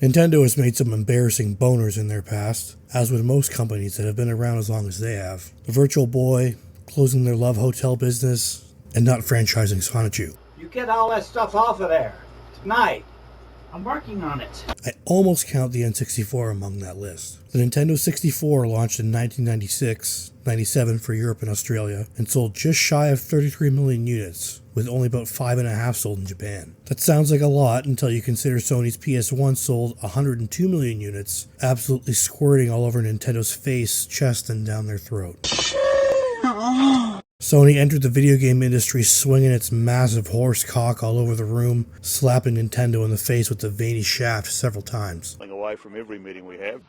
Nintendo has made some embarrassing boners in their past, as with most companies that have been around as long as they have. The Virtual Boy, closing their Love Hotel business, and not franchising Sonichu. You get all that stuff off of there. Tonight. I'm working on it. I almost count the N64 among that list. The Nintendo 64 launched in 1996, 97 for Europe and Australia, and sold just shy of 33 million units, with only about 5.5 sold in Japan. That sounds like a lot until you consider Sony's PS1 sold 102 million units, absolutely squirting all over Nintendo's face, chest, and down their throat. Sony entered the video game industry swinging its massive horse cock all over the room, slapping Nintendo in the face with the veiny shaft several times. Away from every meeting we have.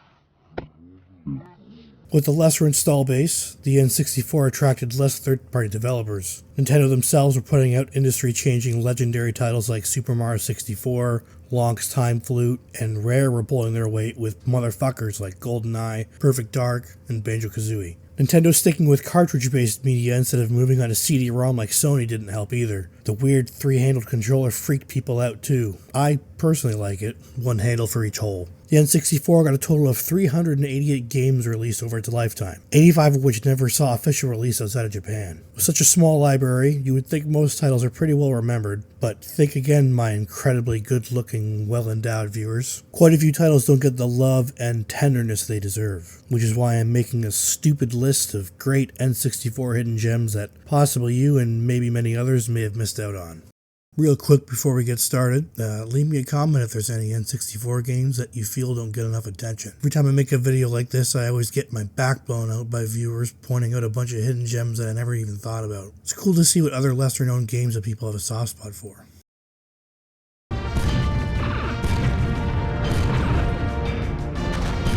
With the lesser install base, the N64 attracted less third-party developers. Nintendo themselves were putting out industry-changing legendary titles like Super Mario 64, Lonk's Time Flute, and Rare were pulling their weight with motherfuckers like GoldenEye, Perfect Dark, and Banjo-Kazooie. Nintendo sticking with cartridge-based media instead of moving on to CD-ROM like Sony didn't help either. The weird three-handled controller freaked people out too. I personally like it, one handle for each hole. The N64 got a total of 388 games released over its lifetime, 85 of which never saw official release outside of Japan. With such a small library, you would think most titles are pretty well remembered, but think again, my incredibly good-looking, well-endowed viewers. Quite a few titles don't get the love and tenderness they deserve, which is why I'm making a stupid list of great N64 hidden gems that possibly you and maybe many others may have missed out on. Real quick before we get started, leave me a comment if there's any N64 games that you feel don't get enough attention. Every time I make a video like this, I always get my back blown out by viewers pointing out a bunch of hidden gems that I never even thought about. It's cool to see what other lesser known games that people have a soft spot for.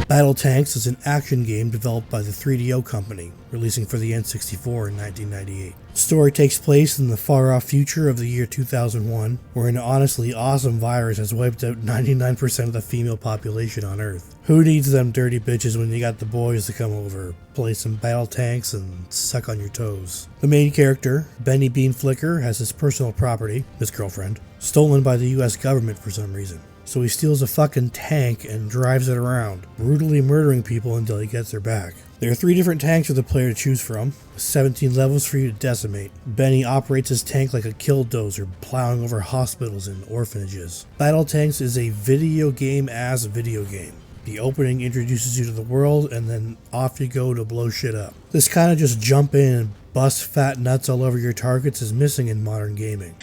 Battle Tanks is an action game developed by the 3DO company, releasing for the N64 in 1998. The story takes place in the far-off future of the year 2001, where an honestly awesome virus has wiped out 99% of the female population on Earth. Who needs them dirty bitches when you got the boys to come over, play some battle tanks, and suck on your toes? The main character, Benny Bean Flicker, has his personal property, his girlfriend, stolen by the US government for some reason. So he steals a fucking tank and drives it around, brutally murdering people until he gets her back. There are 3 different tanks for the player to choose from, 17 levels for you to decimate. Benny operates his tank like a killdozer, plowing over hospitals and orphanages. Battle Tanks is a video game as a video game. The opening introduces you to the world, and then off you go to blow shit up. This kind of just jump in and bust fat nuts all over your targets is missing in modern gaming.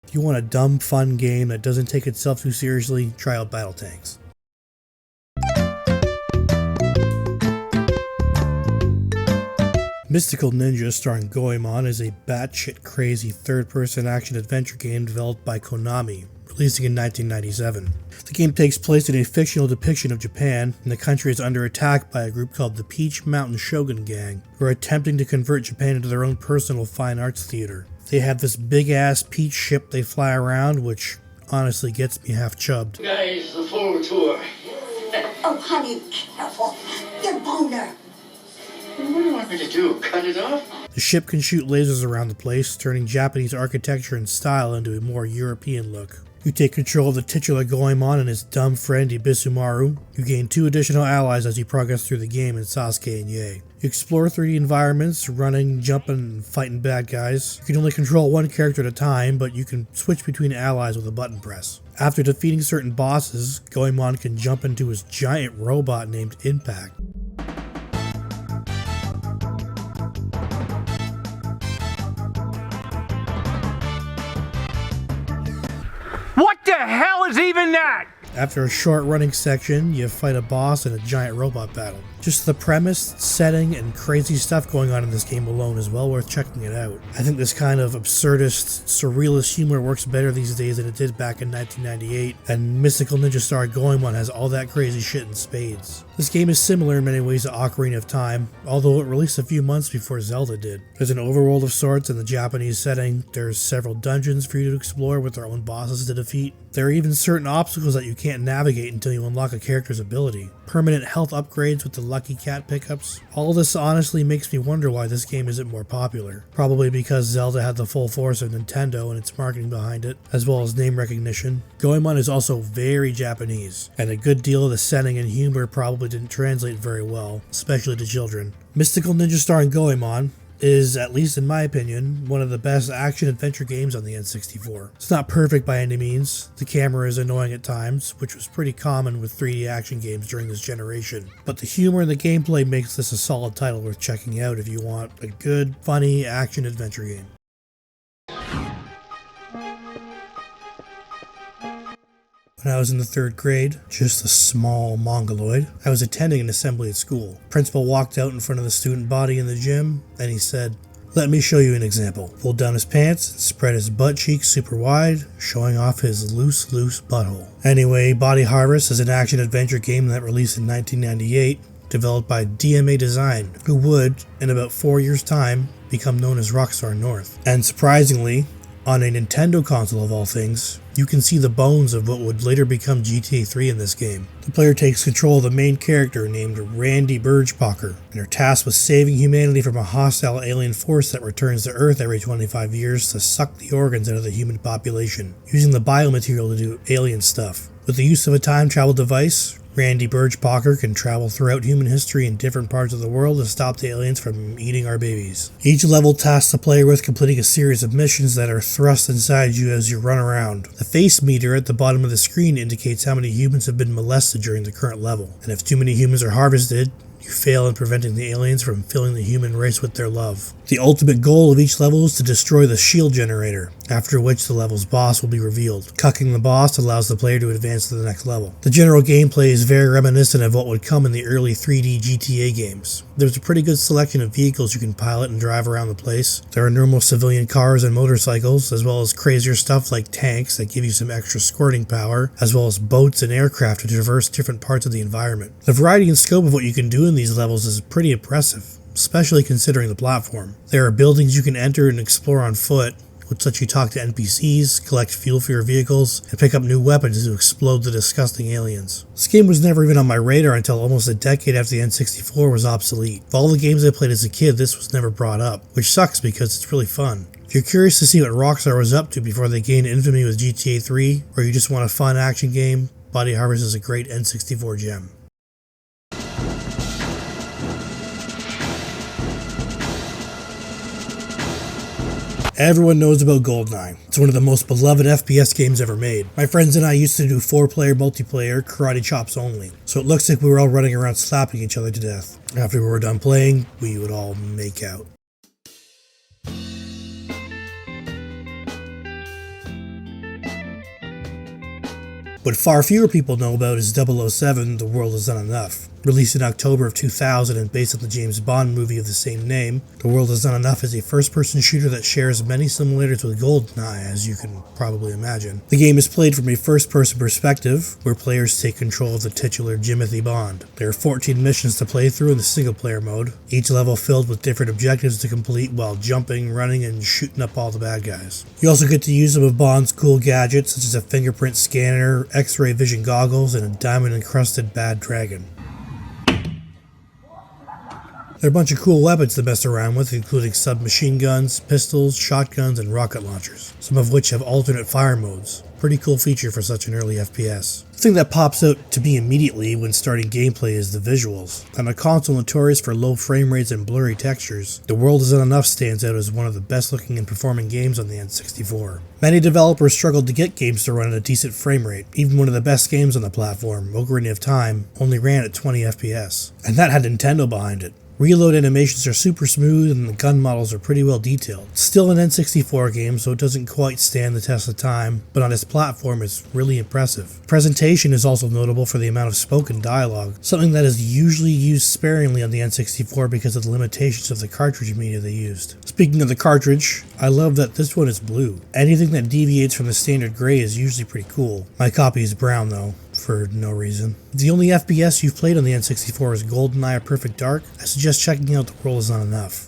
If you want a dumb, fun game that doesn't take itself too seriously, try out Battle Tanks. Mystical Ninja, starring Goemon, is a batshit crazy third-person action-adventure game developed by Konami, releasing in 1997. The game takes place in a fictional depiction of Japan, and the country is under attack by a group called the Peach Mountain Shogun Gang, who are attempting to convert Japan into their own personal fine arts theater. They have this big-ass peach ship they fly around, which honestly gets me half chubbed. Guys, the full tour. Oh, honey, careful. Your boner. What do you want me to do? Cut it off? The ship can shoot lasers around the place, turning Japanese architecture and style into a more European look. You take control of the titular Goemon and his dumb friend Ibisumaru. You gain 2 additional allies as you progress through the game in Sasuke and Yae. You explore 3D environments, running, jumping, and fighting bad guys. You can only control 1 character at a time, but you can switch between allies with a button press. After defeating certain bosses, Goemon can jump into his giant robot named Impact. What the hell is even that? After a short running section, you fight a boss in a giant robot battle. Just the premise, setting, and crazy stuff going on in this game alone is well worth checking it out. I think this kind of absurdist, surrealist humor works better these days than it did back in 1998, and Mystical Ninja Star Goemon has all that crazy shit in spades. This game is similar in many ways to Ocarina of Time, although it released a few months before Zelda did. There's an overworld of sorts in the Japanese setting, there's several dungeons for you to explore with their own bosses to defeat. There are even certain obstacles that you can't navigate until you unlock a character's ability. Permanent health upgrades with the Lucky Cat pickups. All this honestly makes me wonder why this game isn't more popular. Probably because Zelda had the full force of Nintendo and its marketing behind it, as well as name recognition. Goemon is also very Japanese, and a good deal of the setting and humor probably didn't translate very well, especially to children. Mystical Ninja Star and Goemon is, at least in my opinion, one of the best action-adventure games on the N64. It's not perfect by any means. The camera is annoying at times, which was pretty common with 3D action games during this generation. But the humor and the gameplay makes this a solid title worth checking out if you want a good, funny action-adventure game. When I was in the 3rd grade, just a small mongoloid, I was attending an assembly at school. Principal walked out in front of the student body in the gym, and he said, "Let me show you an example." Pulled down his pants and spread his butt cheeks super wide, showing off his loose butthole. Anyway, Body Harvest is an action-adventure game that released in 1998, developed by DMA Design, who would, in about 4 years' time, become known as Rockstar North. And surprisingly, on a Nintendo console of all things, you can see the bones of what would later become GTA 3 in this game. The player takes control of the main character named Randy Burgepacker, and are tasked with saving humanity from a hostile alien force that returns to Earth every 25 years to suck the organs out of the human population, using the biomaterial to do alien stuff. With the use of a time travel device, Randy Burgepacker can travel throughout human history in different parts of the world to stop the aliens from eating our babies. Each level tasks the player with completing a series of missions that are thrust inside you as you run around. The face meter at the bottom of the screen indicates how many humans have been molested during the current level, and if too many humans are harvested, you fail in preventing the aliens from filling the human race with their love. The ultimate goal of each level is to destroy the shield generator, after which the level's boss will be revealed. Cucking the boss allows the player to advance to the next level. The general gameplay is very reminiscent of what would come in the early 3D GTA games. There's a pretty good selection of vehicles you can pilot and drive around the place. There are normal civilian cars and motorcycles, as well as crazier stuff like tanks that give you some extra squirting power, as well as boats and aircraft to traverse different parts of the environment. The variety and scope of what you can do in these levels is pretty impressive, especially considering the platform. There are buildings you can enter and explore on foot, which lets you talk to NPCs, collect fuel for your vehicles, and pick up new weapons to explode the disgusting aliens. This game was never even on my radar until almost a decade after the N64 was obsolete. Of all the games I played as a kid, this was never brought up, which sucks because it's really fun. If you're curious to see what Rockstar was up to before they gained infamy with GTA 3, or you just want a fun action game, Body Harvest is a great N64 gem. Everyone knows about GoldenEye. It's one of the most beloved FPS games ever made. My friends and I used to do 4-player multiplayer, karate chops only, so it looks like we were all running around slapping each other to death. After we were done playing, we would all make out. What far fewer people know about is 007, The World Is Not Enough. Released in October of 2000 and based on the James Bond movie of the same name, The World Is Not Enough is a first-person shooter that shares many similarities with GoldenEye, as you can probably imagine. The game is played from a first-person perspective, where players take control of the titular Jimothy Bond. There are 14 missions to play through in the single-player mode, each level filled with different objectives to complete while jumping, running, and shooting up all the bad guys. You also get to use some of Bond's cool gadgets, such as a fingerprint scanner, X-ray vision goggles, and a diamond-encrusted bad dragon. There are a bunch of cool weapons to mess around with, including submachine guns, pistols, shotguns, and rocket launchers, some of which have alternate fire modes. Pretty cool feature for such an early FPS. The thing that pops out to me immediately when starting gameplay is the visuals. On a console notorious for low frame rates and blurry textures, The World Is Not Enough stands out as one of the best looking and performing games on the N64. Many developers struggled to get games to run at a decent frame rate. Even one of the best games on the platform, Ocarina of Time, only ran at 20 FPS. And that had Nintendo behind it. Reload animations are super smooth and the gun models are pretty well detailed. It's still an N64 game, so it doesn't quite stand the test of time, but on its platform it's really impressive. Presentation is also notable for the amount of spoken dialogue, something that is usually used sparingly on the N64 because of the limitations of the cartridge media they used. Speaking of the cartridge, I love that this one is blue. Anything that deviates from the standard gray is usually pretty cool. My copy is brown though, for no reason. If the only FPS you've played on the N64 is GoldenEye or Perfect Dark, I suggest checking out The World Is Not Enough.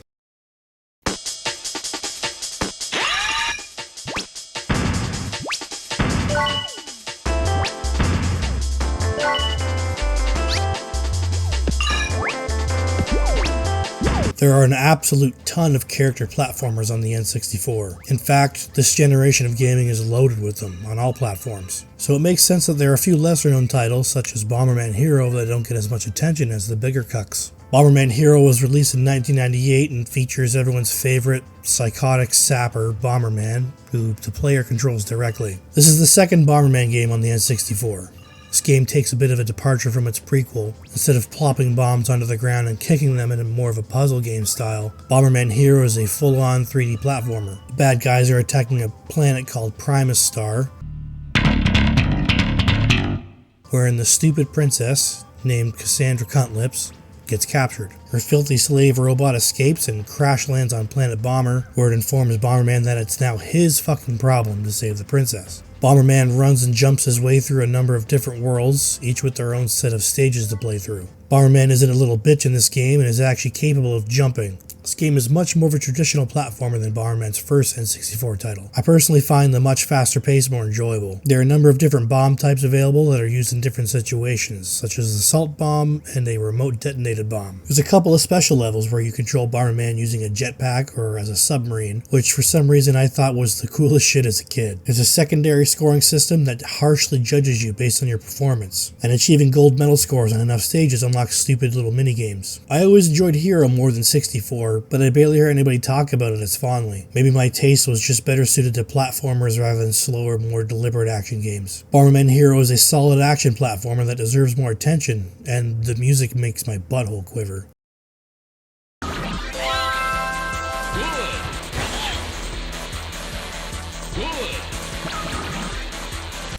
There are an absolute ton of character platformers on the N64. In fact, this generation of gaming is loaded with them on all platforms. So it makes sense that there are a few lesser known titles, such as Bomberman Hero, that don't get as much attention as the bigger cucks. Bomberman Hero was released in 1998 and features everyone's favorite psychotic sapper, Bomberman, who the player controls directly. This is the second Bomberman game on the N64. This game takes a bit of a departure from its prequel. Instead of plopping bombs onto the ground and kicking them in more of a puzzle game style, Bomberman Hero is a full-on 3D platformer. The bad guys are attacking a planet called Primus Star, wherein the stupid princess, named Cassandra Cuntlips, gets captured. Her filthy slave robot escapes and crash lands on planet Bomber, where it informs Bomberman that it's now his fucking problem to save the princess. Bomberman runs and jumps his way through a number of different worlds, each with their own set of stages to play through. Bomberman isn't a little bitch in this game and is actually capable of jumping. This game is much more of a traditional platformer than Bomberman's first N64 title. I personally find the much faster pace more enjoyable. There are a number of different bomb types available that are used in different situations, such as the salt bomb and a remote detonated bomb. There's a couple of special levels where you control Bomberman using a jetpack or as a submarine, which for some reason I thought was the coolest shit as a kid. There's a secondary scoring system that harshly judges you based on your performance, and achieving gold medal scores on enough stages unlocks stupid little minigames. I always enjoyed Hero more than 64, but I barely hear anybody talk about it as fondly. Maybe my taste was just better suited to platformers rather than slower, more deliberate action games. Bomberman Hero is a solid action platformer that deserves more attention, and the music makes my butthole quiver.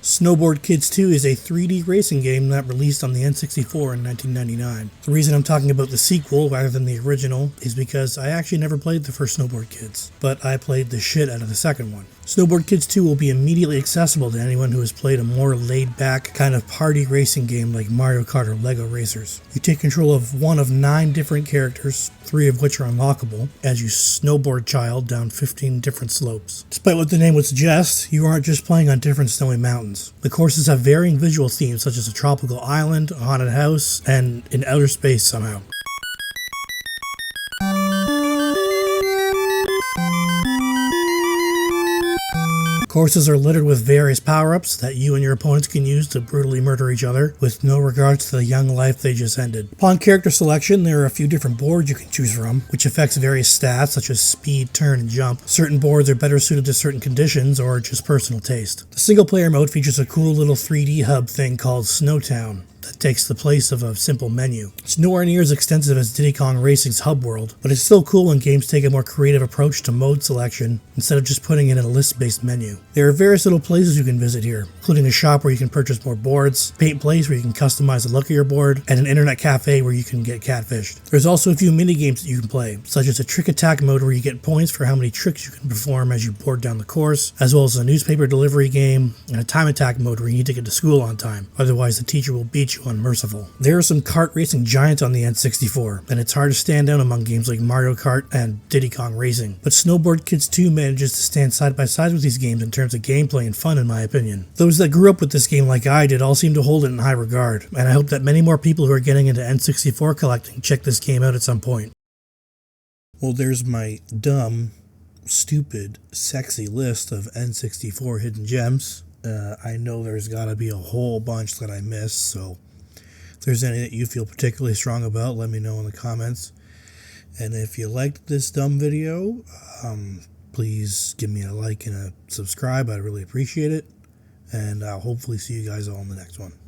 Snowboard Kids 2 is a 3D racing game that released on the N64 in 1999. The reason I'm talking about the sequel rather than the original is because I actually never played the first Snowboard Kids, but I played the shit out of the second one. Snowboard Kids 2 will be immediately accessible to anyone who has played a more laid-back kind of party racing game like Mario Kart or Lego Racers. You take control of one of 9 different characters, 3 of which are unlockable, as you snowboard child down 15 different slopes. Despite what the name would suggest, you aren't just playing on different snowy mountains. The courses have varying visual themes such as a tropical island, a haunted house, and in outer space somehow. Courses are littered with various power-ups that you and your opponents can use to brutally murder each other, with no regards to the young life they just ended. Upon character selection, there are a few different boards you can choose from, which affects various stats such as speed, turn, and jump. Certain boards are better suited to certain conditions or just personal taste. The single-player mode features a cool little 3D hub thing called Snowtown that takes the place of a simple menu. It's nowhere near as extensive as Diddy Kong Racing's hub world, but it's still cool when games take a more creative approach to mode selection instead of just putting it in a list-based menu. There are various little places you can visit here, including a shop where you can purchase more boards, paint place where you can customize the look of your board, and an internet cafe where you can get catfished. There's also a few mini-games that you can play, such as a trick attack mode where you get points for how many tricks you can perform as you board down the course, as well as a newspaper delivery game, and a time attack mode where you need to get to school on time, otherwise the teacher will beat you unmerciful. There are some kart racing giants on the N64, and it's hard to stand out among games like Mario Kart and Diddy Kong Racing, but Snowboard Kids 2 manages to stand side by side with these games in terms of gameplay and fun in my opinion. Those that grew up with this game like I did all seem to hold it in high regard, and I hope that many more people who are getting into N64 collecting check this game out at some point. Well, there's my dumb, stupid, sexy list of N64 hidden gems. I know there's gotta be a whole bunch that I missed, so if there's any that you feel particularly strong about, let me know in the comments. And if you liked this dumb video, please give me a like and a subscribe. I'd really appreciate it. And I'll hopefully see you guys all in the next one.